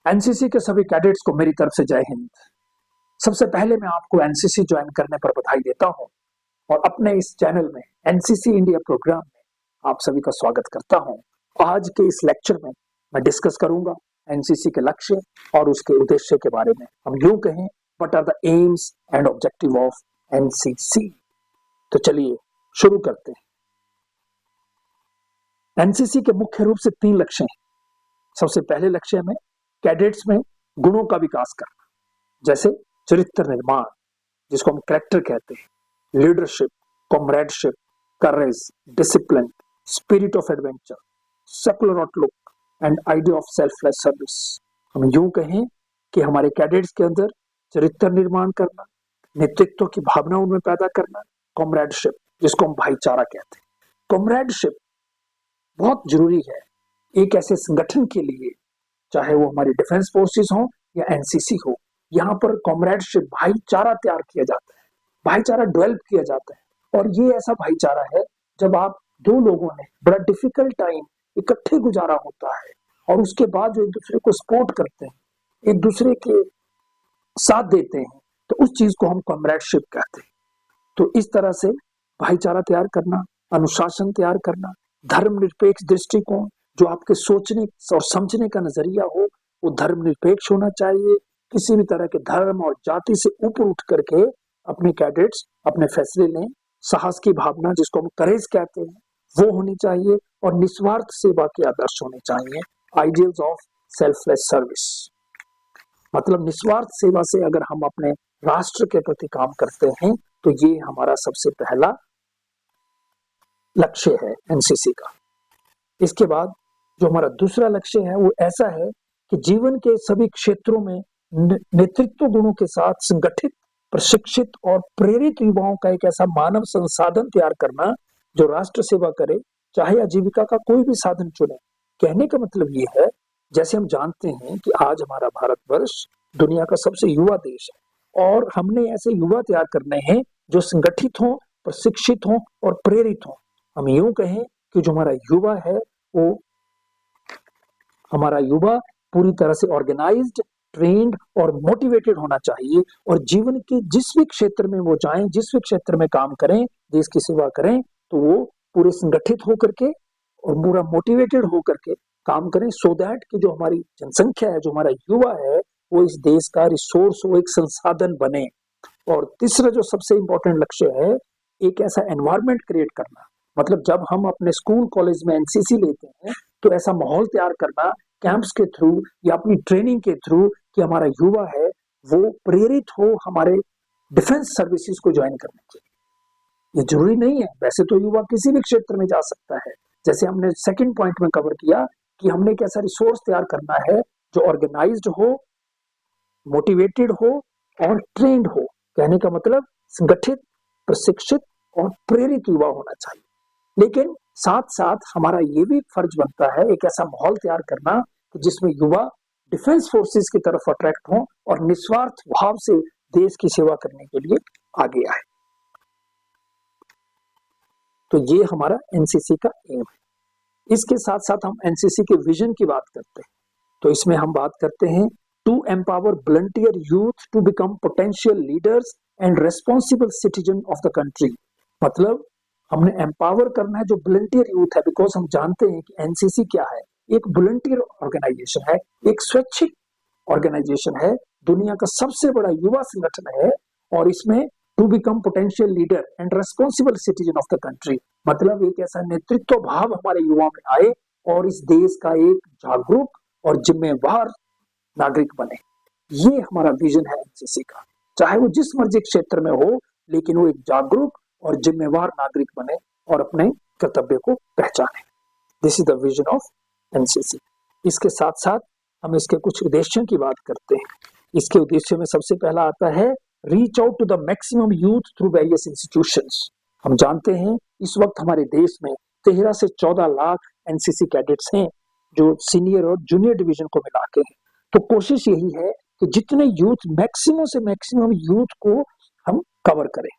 NCC के सभी cadets को मेरी तरफ से जय हिंद। सबसे पहले मैं आपको एनसीसी ज्वाइन करने पर बधाई देता हूं और अपने इस चैनल में एनसीसी इंडिया प्रोग्राम में आप सभी का स्वागत करता हूं। आज के इस लेक्चर में मैं डिस्कस करूंगा एनसीसी के लक्ष्य और उसके उद्देश्य के बारे में। हम यूं कहें, what are the aims and objective of NCC. तो चलिए शुरू करते हैं। एनसीसी के मुख्य रूप से 3 लक्ष्य हैं। सबसे पहले लक्ष्य में कैडेट्स में गुणों का विकास करना, जैसे चरित्र निर्माण, जिसको हम कैरेक्टर कहते हैं, leadership, comradeship, courage, discipline, spirit of adventure, secular outlook and idea of selfless service. हम यूं कहें कि हमारे कैडेट्स के अंदर चरित्र निर्माण करना, नेतृत्व की भावना उनमें पैदा करना, कॉमरेडशिप, जिसको हम भाईचारा कहते हैं। कॉमरेडशिप बहुत जरूरी है एक ऐसे संगठन के लिए, चाहे वो हमारी डिफेंस फोर्सेस हो या एनसीसी हो। यहाँ पर कॉमरेडशिप, भाईचारा तैयार किया जाता है, भाईचारा डेवलप किया जाता है। और ये ऐसा भाईचारा है जब आप 2 लोगों ने बड़ा डिफिकल्ट टाइम इकट्ठे गुजारा होता है और उसके बाद जो एक दूसरे को सपोर्ट करते हैं, एक दूसरे के साथ देते हैं, तो उस चीज को हम कॉमरेडशिप कहते हैं। तो इस तरह से भाईचारा तैयार करना, अनुशासन तैयार करना, धर्मनिरपेक्ष दृष्टिकोण, जो आपके सोचने और समझने का नजरिया हो वो धर्मनिरपेक्ष होना चाहिए। किसी भी तरह के धर्म और जाति से ऊपर उठ करके अपने कैडेट्स अपने फैसले लें। साहस की भावना, जिसको हम करेज कहते हैं, वो होनी चाहिए और निस्वार्थ सेवा के आदर्श होने चाहिए। आइडियल्स ऑफ सेल्फलेस सर्विस, मतलब निस्वार्थ सेवा से अगर हम अपने राष्ट्र के प्रति काम करते हैं तो ये हमारा सबसे पहला लक्ष्य है एनसीसी का। इसके बाद जो हमारा दूसरा लक्ष्य है वो ऐसा है कि जीवन के सभी क्षेत्रों में नेतृत्व गुणों के साथ संगठित, प्रशिक्षित और प्रेरित युवाओं का एक ऐसा मानव संसाधन तैयार करना जो राष्ट्र सेवा करे, चाहे आजीविका का कोई भी साधन चुने। कहने का मतलब ये है, जैसे हम जानते हैं कि आज हमारा भारतवर्ष दुनिया का सबसे युवा देश है और हमने ऐसे युवा तैयार करने हैं जो संगठित हों, प्रशिक्षित हों और प्रेरित हों। हम यूं कहें कि जो हमारा युवा है वो हमारा युवा पूरी तरह से ऑर्गेनाइज्ड, ट्रेन्ड और मोटिवेटेड होना चाहिए और जीवन के जिस भी क्षेत्र में वो जाएं, जिस भी क्षेत्र में काम करें, देश की सेवा करें, तो वो पूरे संगठित होकर के और पूरा मोटिवेटेड होकर के काम करें, सो दैट कि जो हमारी जनसंख्या है, जो हमारा युवा है, वो इस देश का रिसोर्स हो, एक संसाधन बने। और तीसरा जो सबसे इंपॉर्टेंट लक्ष्य है, एक ऐसा एनवायरनमेंट क्रिएट करना, मतलब जब हम अपने स्कूल कॉलेज में एनसीसी लेते हैं तो ऐसा माहौल तैयार करना कैंप्स के थ्रू या अपनी ट्रेनिंग के थ्रू कि हमारा युवा है वो प्रेरित हो हमारे डिफेंस सर्विसेज को ज्वाइन करने के लिए। ये जरूरी नहीं है, वैसे तो युवा किसी भी क्षेत्र में जा सकता है। जैसे हमने सेकंड पॉइंट में कवर किया कि हमने एक ऐसा रिसोर्स तैयार करना है जो ऑर्गेनाइज्ड हो, मोटिवेटेड हो और ट्रेंड हो। कहने का मतलब संगठित, प्रशिक्षित और प्रेरित युवा होना चाहिए। लेकिन साथ साथ हमारा ये भी फर्ज बनता है एक ऐसा माहौल तैयार करना कि जिसमें युवा डिफेंस फोर्सेस की तरफ अट्रैक्ट हों और निस्वार्थ भाव से देश की सेवा करने के लिए आगे आए। तो ये हमारा एनसीसी का एम है। इसके साथ साथ हम एनसीसी के विजन की बात करते हैं। तो इसमें हम बात करते हैं to empower volunteer youth to become potential leaders and responsible citizen of the country. मतलब हमने एम्पावर करना है जो वॉलंटियर यूथ है, बिकॉज हम जानते हैं कि एनसीसी क्या है, एक वॉलंटियर ऑर्गेनाइजेशन है, एक स्वैच्छिक ऑर्गेनाइजेशन है, दुनिया का सबसे बड़ा युवा संगठन है और इसमें to become potential leader and responsible citizen of the country, मतलब एक ऐसा नेतृत्व भाव हमारे युवाओं में आए और इस देश का एक जागरूक और जिम्मेवार नागरिक बने। ये हमारा विजन है एनसीसी का। चाहे वो जिस मर्जी क्षेत्र में हो, लेकिन वो एक जागरूक और जिम्मेवार नागरिक बने और अपने कर्तव्य को पहचाने। This is the vision of NCC. इसके साथ साथ हम इसके कुछ उद्देश्यों की बात करते हैं। इसके उद्देश्य में सबसे पहला आता है reach out to the maximum youth through various institutions. हम जानते हैं इस वक्त हमारे देश में 13 से 14 लाख एनसीसी कैडेट्स हैं जो सीनियर और जूनियर डिवीजन को मिला के हैं। तो कोशिश यही है कि जितने यूथ, मैक्सिमम से मैक्सिमम यूथ को हम कवर करें।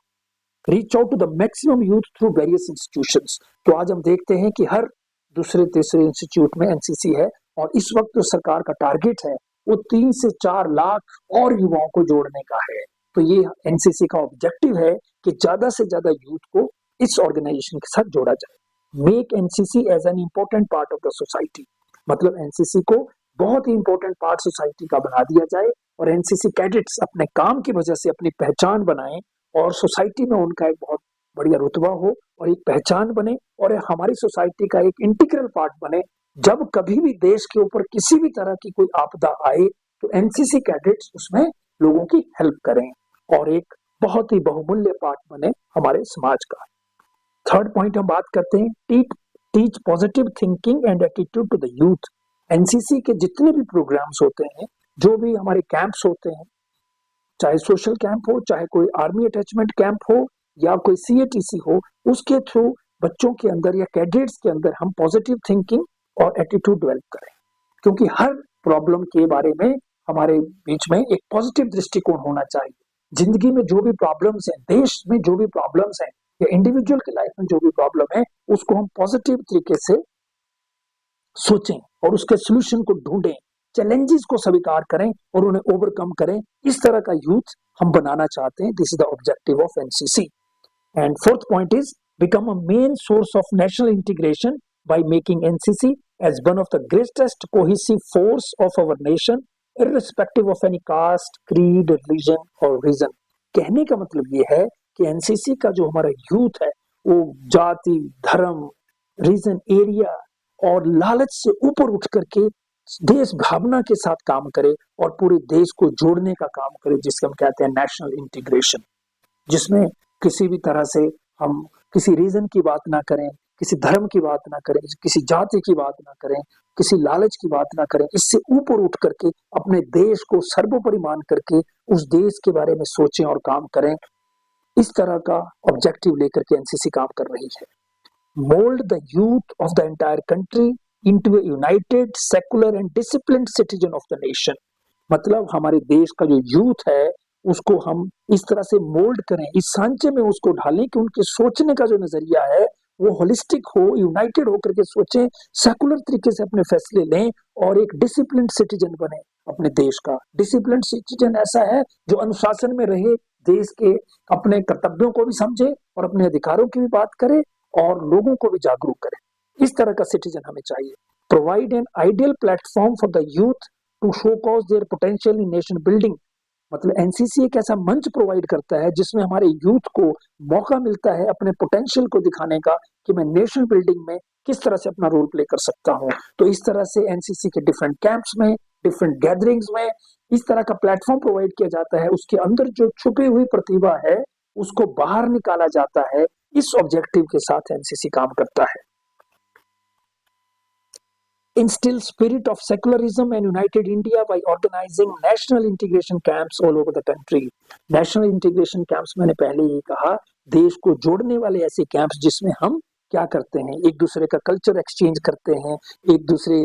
Reach out to the maximum youth through various institutions. तो आज हम देखते हैं कि हर दूसरे तीसरे इंस्टीट्यूट में एनसीसी है और इस वक्त जो सरकार का टारगेट है वो 3 से 4 लाख और युवाओं को जोड़ने का है। तो ये एनसीसी का ऑब्जेक्टिव है कि ज़्यादा से ज़्यादा यूथ को इस ऑर्गेनाइजेशन के साथ जोड़ा जाए। Make NCC as an important part of the society, मतलब एनसीसी को बहुत ही इंपॉर्टेंट पार्ट सोसाइटी का बना दिया जाए और एनसीसी कैडेट्स अपने काम की वजह से अपनी पहचान बनाएं और सोसाइटी में उनका एक बहुत बढ़िया रुतबा हो और एक पहचान बने और हमारी सोसाइटी का एक इंटीग्रल पार्ट बने। जब कभी भी देश के ऊपर किसी भी तरह की कोई आपदा आए तो एनसीसी कैडेट्स उसमें लोगों की हेल्प करें और एक बहुत ही बहुमूल्य पार्ट बने हमारे समाज का। थर्ड पॉइंट हम बात करते हैं, teach positive thinking and attitude to the youth. NCC के जितने भी प्रोग्राम्स होते हैं, जो भी हमारे कैंप्स होते हैं, चाहे सोशल कैंप हो, चाहे कोई आर्मी अटैचमेंट कैंप हो या कोई सीएटीसी हो, उसके थ्रू बच्चों के अंदर या कैडेट्स के अंदर हम पॉजिटिव थिंकिंग और एटीट्यूड डेवलप करें, क्योंकि हर प्रॉब्लम के बारे में हमारे बीच में एक पॉजिटिव दृष्टिकोण होना चाहिए। जिंदगी में जो भी प्रॉब्लम्स हैं, देश में जो भी प्रॉब्लम्स हैं या इंडिविजुअल की लाइफ में जो भी प्रॉब्लम है, उसको हम पॉजिटिव तरीके से सोचें और उसके सॉल्यूशन को ढूंढें, चैलेंजेस को स्वीकार करें और उन्हें ओवरकम करें। इस तरह का यूथ हम बनाना चाहते हैं। This is the objective of NCC. And fourth point is become a main source of national integration by making NCC as one of the greatest cohesive force of our nation irrespective of any caste, creed, religion or reason। कहने का मतलब ये है कि NCC का जो हमारा youth है वो जाति, धर्म, रीजन, एरिया और लालच से ऊपर उठ करके देश भावना के साथ काम करे और पूरे देश को जोड़ने का काम करे, जिसके हम कहते हैं नेशनल इंटीग्रेशन, जिसमें किसी भी तरह से हम किसी रीजन की बात ना करें, किसी धर्म की बात ना करें, किसी जाति की बात ना करें, किसी लालच की बात ना करें। इससे ऊपर उठ करके अपने देश को सर्वोपरि मान करके उस देश के बारे में सोचें और काम करें। इस तरह का ऑब्जेक्टिव लेकर के एनसीसी काम कर रही है। Mould the youth of the entire country into A United, secular and disciplined citizen of the nation. मतलब हमारे देश का जो यूथ है उसको हम इस तरह से मोल्ड करें, इस सांचे में उसको ढालें कि उनके सोचने का जो नजरिया है वो होलिस्टिक हो, यूनाइटेड होकर के सोचें, सेकुलर तरीके से अपने फैसले लें और एक डिसिप्लिन्ड सिटीजन बने। अपने देश का डिसिप्लिन्ड सिटीजन ऐसा है जो अनुशासन में रहे, देश के अपने कर्तव्यों को भी समझे और अपने अधिकारों की भी बात करे और लोगों को भी जागरूक करे। इस तरह का सिटीजन हमें चाहिए। Provide an ideal platform for the youth to showcase their potential in nation building. मतलब एनसीसी एक ऐसा मंच प्रोवाइड करता है जिसमें हमारे यूथ को मौका मिलता है अपने पोटेंशियल को दिखाने का कि मैं नेशन बिल्डिंग में किस तरह से अपना रोल प्ले कर सकता हूं। तो इस तरह से एनसीसी के डिफरेंट कैंप्स में, डिफरेंट गैदरिंग्स में इस तरह का प्लेटफॉर्म प्रोवाइड किया जाता है। उसके अंदर जो छुपी हुई प्रतिभा है उसको बाहर निकाला जाता है। इस ऑब्जेक्टिव के साथ एनसीसी काम करता है। Instill spirit of secularism and united India by organizing national integration camps all over the country। national integration camps मैंने पहले ही कहा, देश को जोड़ने वाले ऐसे कैंप्स जिसमें हम क्या करते हैं, एक दूसरे का कल्चर एक्सचेंज करते हैं, एक दूसरे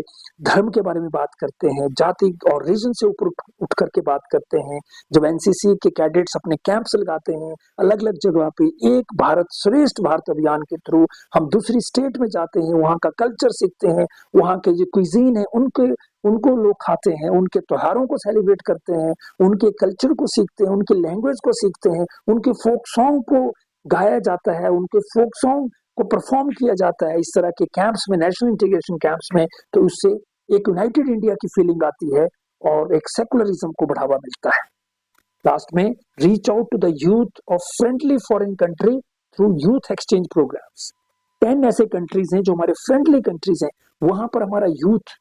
धर्म के बारे में बात करते हैं, जाति और रीजन से ऊपर उठ करके बात करते हैं। जब एनसीसी के कैडेट्स अपने कैंप्स लगाते हैं अलग अलग जगह पे, एक भारत श्रेष्ठ भारत अभियान के थ्रू हम दूसरी स्टेट में जाते हैं, वहाँ का कल्चर सीखते हैं, वहाँ के जो क्विजीन है उनको लोग खाते हैं, उनके त्योहारों को सेलिब्रेट करते हैं, उनके कल्चर को सीखते हैं, उनकी लैंग्वेज को सीखते हैं, उनके फोक सॉन्ग को गाया जाता है, उनके फोक सॉन्ग को परफॉर्म किया जाता है। इस तरह के कैंप्स में, नेशनल इंटीग्रेशन कैंप्स में, तो उससे एक यूनाइटेड इंडिया की फीलिंग आती है और एक सेकुलरिज्म को बढ़ावा मिलता है। लास्ट में reach out to the youth of friendly foreign country through youth exchange programs. 10 ऐसे कंट्रीज हैं जो हमारे फ्रेंडली कंट्रीज हैं, वहां पर हमारा यूथ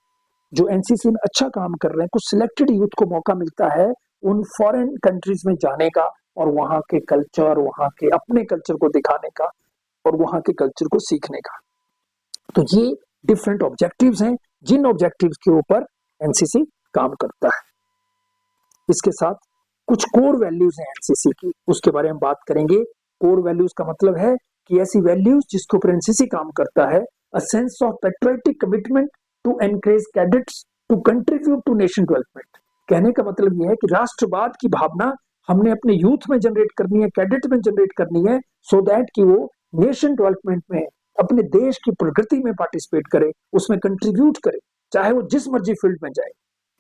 जो एनसीसी में अच्छा काम कर रहे हैं, कुछ सिलेक्टेड यूथ को मौका मिलता है उन फॉरेन कंट्रीज में जाने का और वहां के कल्चर, वहां के अपने कल्चर को दिखाने का और वहां के कल्चर को सीखने का। तो ये डिफरेंट ऑब्जेक्टिव्स हैं जिन ऑब्जेक्टिव्स के ऊपर एनसीसी काम करता है। इसके साथ कुछ कोर वैल्यूज हैं एनसीसी की, उसके बारे में बात करेंगे। कोर वैल्यूज का मतलब है कि ऐसी वैल्यूज जिसके ऊपर एनसीसी काम करता है। A sense of patriotic commitment to encourage cadets to contribute to nation development. कहने का मतलब यह है कि राष्ट्रवाद की भावना हमने अपने यूथ में जनरेट करनी है, कैडेट में जनरेट करनी है, सो दैट कि वो नेशन डेवलपमेंट में अपने देश की प्रगति में पार्टिसिपेट करे, उसमें कंट्रीब्यूट करे, चाहे वो जिस मर्जी फील्ड में जाए।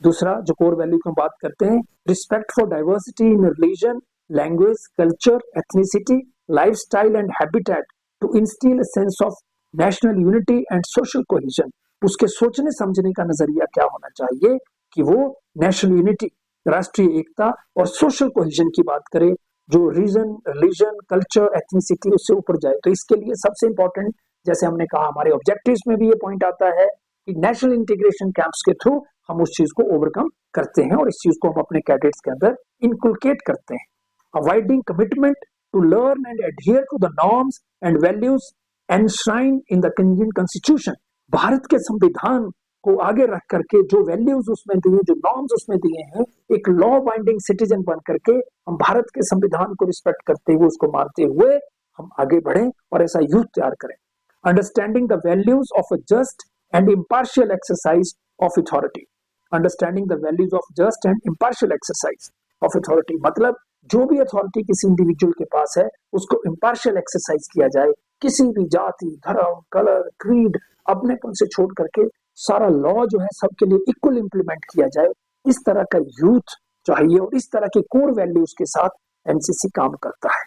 दूसरा जो कोर वैल्यू की हम बात करते हैं, respect for diversity in religion, language, culture, ethnicity, lifestyle and habitat to instil a sense of national unity and social cohesion. उसके सोचने समझने का नजरिया क्या होना चाहिए कि वो नेशनल यूनिटी, राष्ट्रीय एकता और सोशल कोहेजन की बात करे, जो रीजन, रिलीजन, कल्चर, एथनिसिटी उससे ऊपर जाए। तो इसके लिए सबसे इंपॉर्टेंट, जैसे हमने कहा हमारे ऑब्जेक्टिव्स में भी ये पॉइंट आता है कि नेशनल इंटीग्रेशन कैंप्स के थ्रू हम उस चीज को ओवरकम करते हैं और इस चीज को हम अपने कैडेट्स के अंदर इनकुलकेट करते हैं। Avoiding commitment to learn and adhere to the norms and values enshrined in the Indian constitution. Bharat के संविधान को आगे रख करके जो वैल्यूज उसमें दिए, जो नॉर्म्स उसमें दिए हैं, एक लॉ बाइंडिंग सिटीजन बन करके हम भारत के संविधान को रिस्पेक्ट करते हुए, उसको मानते हुए हम आगे बढ़ें और ऐसा यूथ तैयार करें। Understanding the values of a just and impartial exercise of authority. Understanding the values of just and impartial exercise of authority मतलब जो भी अथॉरिटी किसी इंडिविजुअल के पास है उसको इम्पार्शियल एक्सरसाइज किया जाए, किसी भी जाति, धर्म, कलर, क्रीड, अपनेपन से छोड़ करके सारा लॉ जो है सबके लिए इक्वल इंप्लीमेंट किया जाए। इस तरह का यूथ चाहिए और इस तरह के कोर वैल्यूज के साथ एनसीसी काम करता है।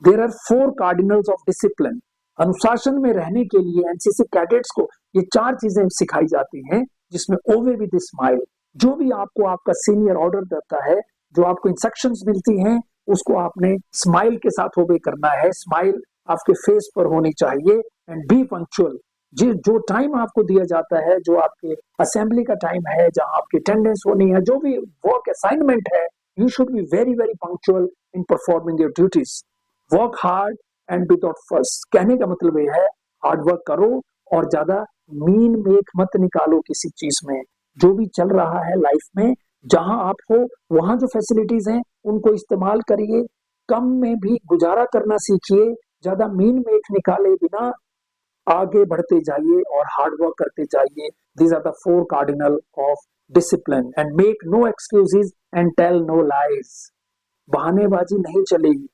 There are 4 cardinals of discipline. अनुशासन में रहने के लिए एनसीसी कैडेट्स को ये 4 चीजें सिखाई जाती हैं, जिसमें ओवे विद स्माइल, जो भी आपको आपका सीनियर ऑर्डर देता है, जो आपको इंस्ट्रक्शंस मिलती हैं, उसको आपने स्माइल के साथ ओबे करना है। स्माइल आपके फेस पर होनी चाहिए। एंड बी पंक्चुअल, जो टाइम आपको दिया जाता है, जो आपके असेंबली का टाइम है, जहां आपकी अटेंडेंस होनी है, जो भी वर्क असाइनमेंट है, you should be very very punctual in performing your duties. Work hard and without first, कहने का मतलब ये है हार्ड वर्क करो और ज्यादा मीन मेक मत निकालो किसी चीज में। जो भी चल रहा है लाइफ में, जहां आप हो वहां जो फैसिलिटीज हैं उनको इस्तेमाल करिए, कम में भी गुजारा करना सीखिए, ज्यादा मीन मेक निकाले बिना आगे बढ़ते जाइए और हार्ड वर्क करते जाइए। These are the 4 cardinal of discipline. And make no excuses and tell no lies. बहानेबाजी नहीं चलेगी,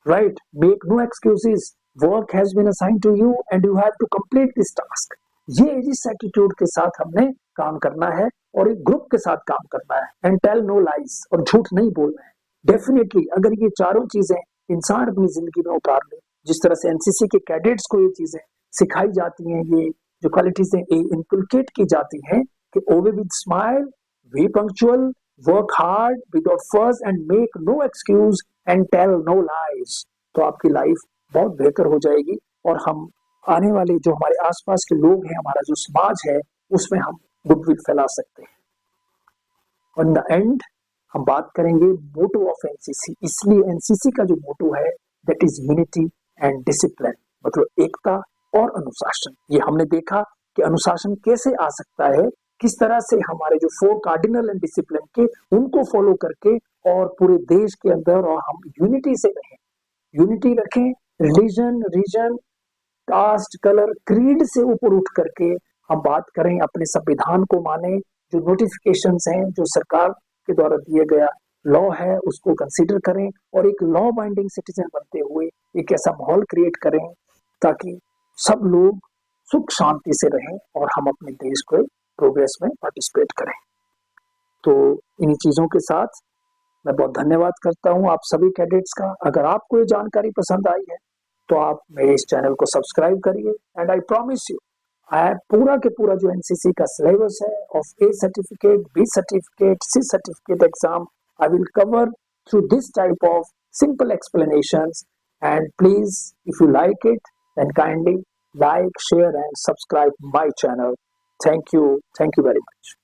right? Make no excuses, work has been assigned to you and you have to complete this task. ये इस attitude के साथ हमने काम करना है और एक ग्रुप के साथ काम करना है। एंड टेल नो लाइज, और झूठ नहीं बोलना है। डेफिनेटली अगर ये चारों चीजें इंसान अपनी जिंदगी में उतार ले, जिस तरह से एनसीसी के कैडेट्स को ये चीजें सिखाई जाती हैं, ये जो क्वालिटीज इनकलकेट की जाती हैं कि ओवे with smile, be punctual, work hard without first and make no excuse and tell no lies, तो आपकी लाइफ बहुत बेहतर हो जाएगी और हम आने वाले जो हमारे आसपास के लोग हैं, हमारा जो समाज है, उसमें हम गुडविल फैला सकते हैं। और इन द एंड हम बात करेंगे मोटो ऑफ एनसीसी। इसलिए एनसीसी का जो मोटो है that is unity and discipline, मतलब एकता और अनुशासन। ये हमने देखा कि अनुशासन कैसे आ सकता है, किस तरह से हमारे जो 4 कार्डिनल एंड डिसिप्लिन के उनको फॉलो करके और पूरे देश के अंदर और हम यूनिटी से रहें, यूनिटी रखें, religion, region, caste, colour, creed से ऊपर उठ करके हम बात करें, अपने संविधान को माने, जो नोटिफिकेशंस हैं, जो सरकार के द्वारा दिए गया लॉ है उसको कंसीडर करें और एक लॉ बाइंडिंग सिटीजन बनते हुए एक ऐसा माहौल क्रिएट करें ताकि सब लोग सुख शांति से रहें और हम अपने देश को प्रोग्रेस में पार्टिसिपेट करें। तो इन्हीं चीजों के साथ मैं बहुत धन्यवाद करता हूं आप सभी कैडेट्स का। अगर आपको ये जानकारी पसंद आई है तो आप मेरे इस चैनल को सब्सक्राइब करिए। एंड आई प्रॉमिस यू, पूरा के पूरा जो एनसीसी का सिलेबस है of A certificate, B certificate, C certificate exam, I will cover through this type of simple explanations. And please, if you like it, then kindly like, share and subscribe my channel. Thank you very much.